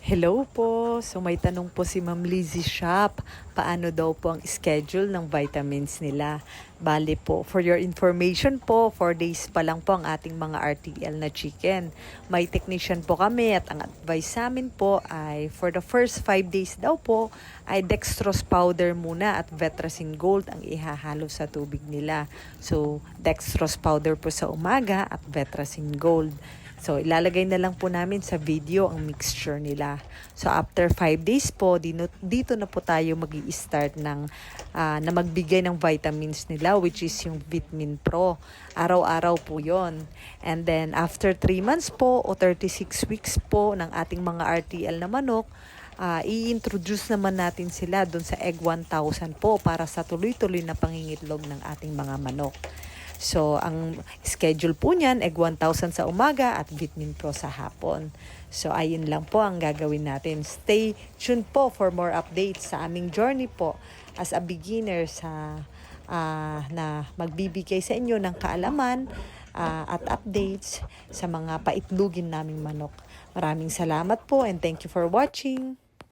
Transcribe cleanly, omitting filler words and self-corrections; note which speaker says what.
Speaker 1: Hello po. So may tanong po si Ma'am Lizzie Shop. Paano daw po ang schedule ng vitamins nila? Bale po, for your information po, 4 days pa lang po ang ating mga RTL na chicken. May technician po kami at ang advice namin po ay for the first 5 days daw po ay dextrose powder muna at Vetracin Gold ang ihahalo sa tubig nila. So dextrose powder po sa umaga at Vetracin Gold. So, ilalagay na lang po namin sa video ang mixture nila. So, after 5 days po, dito na po tayo mag-i-start na magbigay ng vitamins nila, which is yung Vitamin Pro. Araw-araw po yon. And then, after 3 months po o 36 weeks po ng ating mga RTL na manok, i-introduce naman natin sila dun sa Egg 1000 po para sa tuloy-tuloy na pangingitlog ng ating mga manok. So, ang schedule po niyan, Egg 1000 sa umaga at Vitamin Pro sa hapon. So, ayun lang po ang gagawin natin. Stay tuned po for more updates sa aming journey po as a beginner na magbibigay sa inyo ng kaalaman at updates sa mga paitlugin naming manok. Maraming salamat po and thank you for watching.